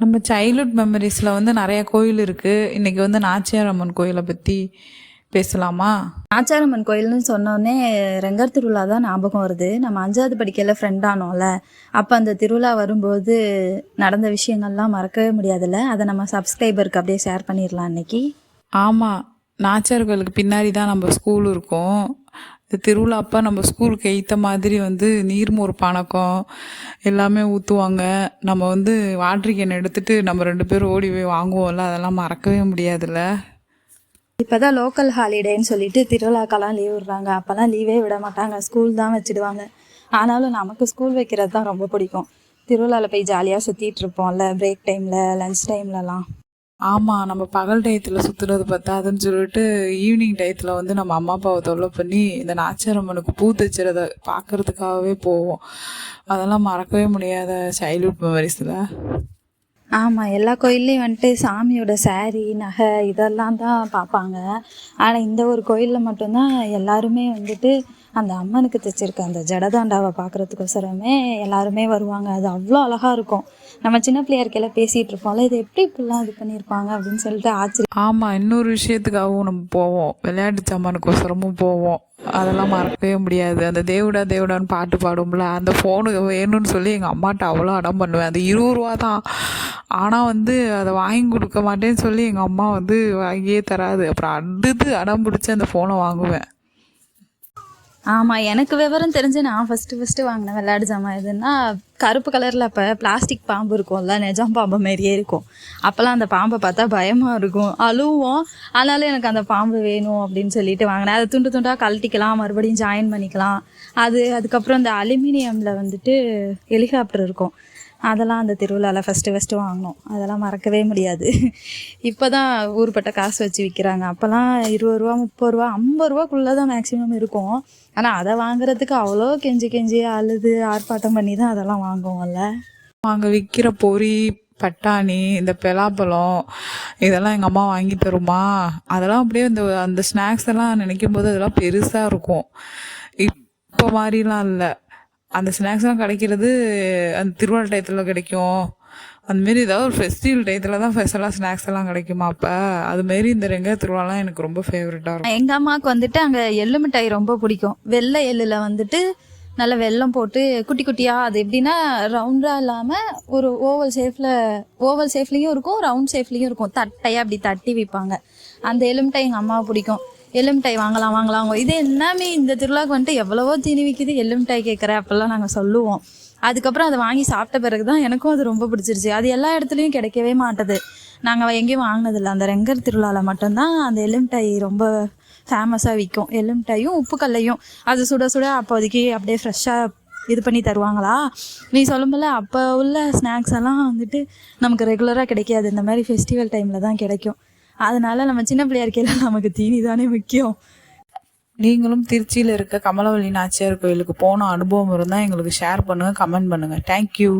நம்ம சைல்ட்ஹுட் மெமரிஸில் வந்து நிறைய கோயில் இருக்குது. இன்றைக்கி வந்து நாச்சியார் அம்மன் கோயிலை பற்றி பேசலாமா? நாச்சியாரம்மன் கோயில்னு சொன்னோடனே ரெங்கர் திருவிழா தான் ஞாபகம் வருது. நம்ம 5வது படிக்கையில் ஃப்ரெண்ட் ஆனோம்ல, அப்போ அந்த திருவிழா வரும்போது நடந்த விஷயங்கள்லாம் மறக்கவே முடியாதுல்ல. அதை நம்ம சப்ஸ்கிரைபருக்கு அப்படியே ஷேர் பண்ணிடலாம் இன்னைக்கு. ஆமாம், நாச்சியார் கோயிலுக்கு பின்னாடி தான் நம்ம ஸ்கூல் இருக்கும். இந்த திருவிழா அப்போ நம்ம ஸ்கூலுக்கு எய்த்த மாதிரி வந்து நீர்மோர் பானக்கம் எல்லாமே ஊற்றுவாங்க. நம்ம வந்து வாட்டர் கேன் எடுத்துகிட்டு நம்ம 2 பேரும் ஓடி போய் வாங்குவோம்ல, அதெல்லாம் மறக்கவே முடியாதுல்ல. இப்போதான் லோக்கல் ஹாலிடேன்னு சொல்லிட்டு திருவிழாக்கெல்லாம் லீவ் விடுறாங்க. அப்போல்லாம் லீவே விட மாட்டாங்க, ஸ்கூல் தான் வச்சுடுவாங்க. ஆனாலும் நமக்கு ஸ்கூல் வைக்கிறது தான் ரொம்ப பிடிக்கும். திருவிழாவில் போய் ஜாலியாக சுற்றிட்டு இருப்போம்ல, பிரேக் டைமில், லன்ச் டைம்லலாம். ஆமாம், நம்ம பகல் டயத்தில் சுற்றுறது பத்தாதுன்னு சொல்லிட்டு ஈவினிங் டயத்தில் வந்து நம்ம அம்மா அப்பாவை தொல்லை பண்ணி இந்த நாச்சியார் அம்மனுக்கு பூ தைச்சிறத பார்க்கறதுக்காகவே போவோம். அதெல்லாம் மறக்கவே முடியாத சைல்ட்ஹுட் மெமரிஸில். ஆமாம், எல்லா கோயில்லையும் வந்துட்டு சாமியோட சாரி நகை இதெல்லாம் தான் பார்ப்பாங்க. ஆனால் இந்த ஒரு கோயிலில் மட்டும்தான் எல்லாருமே வந்துட்டு அந்த அம்மனுக்கு தைச்சிருக்க அந்த ஜடதாண்டாவை பார்க்குறதுக்கோசரமே எல்லாருமே வருவாங்க. அது அவ்வளோ அழகாக இருக்கும். நம்ம சின்ன பிள்ளையா இருக்கையில பேசிகிட்டு இருப்போம்ல, இது எப்படி இப்படிலாம் இது பண்ணியிருப்பாங்க அப்படின்னு சொல்லிட்டு ஆச்சரியம். ஆமாம், இன்னொரு விஷயத்துக்காகவும் நம்ம போவோம், விளையாட்டு சாமானுக்கோசரமும் போவோம். அதெல்லாம் மறக்கவே முடியாது. அந்த தேவுடா தேவுடான்னு பாட்டு பாடும்ல, அந்த ஃபோனு வேணும்னு சொல்லி எங்கள் அம்மாட்ட அவ்வளோ அடம் பண்ணுவேன். அது 20 ரூபா தான். ஆனால் வந்து அதை வாங்கி கொடுக்க மாட்டேன்னு சொல்லி எங்கள் அம்மா வந்து வாங்கியே தராது. அப்புறம் அடுத்து அடம் பிடிச்சி அந்த ஃபோனை வாங்குவேன். ஆமாம், எனக்கு விவரம் தெரிஞ்சு நான் ஃபஸ்ட்டு வாங்கினேன் விளையாட்டு ஜாமான் எதுன்னா கருப்பு கலரில் அப்போ பிளாஸ்டிக் பாம்பு இருக்கும்ல, நிஜம் பாம்பு மாரியே இருக்கும். அப்போல்லாம் அந்த பாம்பை பார்த்தா பயமாக இருக்கும், அழுவோம். ஆனாலும் எனக்கு அந்த பாம்பு வேணும் அப்படின்னு சொல்லிட்டு வாங்கினேன். அதை துண்டு துண்டாக கழட்டிக்கலாம், மறுபடியும் ஜாயின் பண்ணிக்கலாம். அதுக்கப்புறம் இந்த அலுமினியமில் வந்துட்டு ஹெலிகாப்டர் இருக்கும், அதெல்லாம் அந்த திருவிழாவில் ஃபஸ்ட்டு வாங்கினோம். அதெல்லாம் மறக்கவே முடியாது. இப்போ தான் ஊர்பட்ட காசு வச்சு விற்கிறாங்க. அப்போல்லாம் 20 ரூபா 30 ரூபா 50 ரூபாக்குள்ளே தான் மேக்ஸிமம் இருக்கும். ஆனால் அதை வாங்குறதுக்கு அவ்வளோ கெஞ்சி அழுது ஆர்ப்பாட்டம் பண்ணி தான் அதெல்லாம் வாங்குவோம்ல. அங்கே விற்கிற பொரி பட்டாணி இந்த பலாப்பழம் இதெல்லாம் எங்கள் அம்மா வாங்கி தருமா. அதெல்லாம் அப்படியே அந்த ஸ்நாக்ஸ் எல்லாம் நினைக்கும் போது அதெல்லாம் பெருசாக இருக்கும். இப்போ மாதிரிலாம் இல்லை. அந்த ஸ்நாக்ஸ்லாம் கிடைக்கிறது அந்த திருவிழா டயத்தில் கிடைக்கும். அந்தமாரி ஏதாவது ஒரு ஃபெஸ்டிவல் டயத்தில் தான் ஸ்பெஷலாக ஸ்நாக்ஸ் எல்லாம் கிடைக்குமா. அப்போ அதுமாரி இந்த ரெங்காய் திருவிழாலாம் எனக்கு ரொம்ப ஃபேவரட்டாக இருக்கும். எங்கள் அம்மாவுக்கு வந்துட்டு அங்கே எள்ளு மிட்டாய் ரொம்ப பிடிக்கும். வெள்ளை எள்ளில் வந்துட்டு நல்ல வெல்லம் போட்டு குட்டி குட்டியாக, அது எப்படின்னா ரவுண்டாக இல்லாமல் ஒரு ஓவல் ஷேப்லேயும் இருக்கும், ரவுண்ட் ஷேப்லேயும் இருக்கும். தட்டையாக அப்படி தட்டி விற்பாங்க. அந்த எள்ளு மிட்டாய் எங்கள் அம்மாவை பிடிக்கும். எள்ளு மிட்டாய் வாங்கலாம். இது எல்லாமே இந்த திருவிழாவுக்கு வந்துட்டு எவ்வளவோ தீனி விற்கிது, எள்ளு மிட்டாய் கேட்குற அப்போல்லாம் நாங்கள் சொல்லுவோம். அதுக்கப்புறம் அதை வாங்கி சாப்பிட்ட பிறகு தான் எனக்கும் அது ரொம்ப பிடிச்சிருச்சு. அது எல்லா இடத்துலையும் கிடைக்கவே மாட்டுது. நாங்கள் எங்கேயும் வாங்கினதில்லை. அந்த ரெங்கர் திருவிழாவில் மட்டும்தான் அந்த எள்ளு மிட்டாய் ரொம்ப ஃபேமஸாக விற்கும். எள்ளு மிட்டாயும் உப்புக்கல்லையும் அது சுட சுட அப்போதைக்கு அப்படியே ஃப்ரெஷ்ஷாக இது பண்ணி தருவாங்களா. நீ சொல்லும்போல அப்போ உள்ள ஸ்நாக்ஸ் எல்லாம் வந்துட்டு நமக்கு ரெகுலராக கிடைக்காது, இந்த மாதிரி ஃபெஸ்டிவல் டைமில் தான் கிடைக்கும். அதனால நம்ம சின்ன பிள்ளையா இருக்கையில நமக்கு தீனி தானே முக்கியம். நீங்களும் திருச்சியில் இருக்க கமலவல்லி நாச்சியார் கோயிலுக்கு போன அனுபவம் இருந்தால் எங்களுக்கு ஷேர் பண்ணுங்கள், கமெண்ட் பண்ணுங்கள். தேங்க்யூ.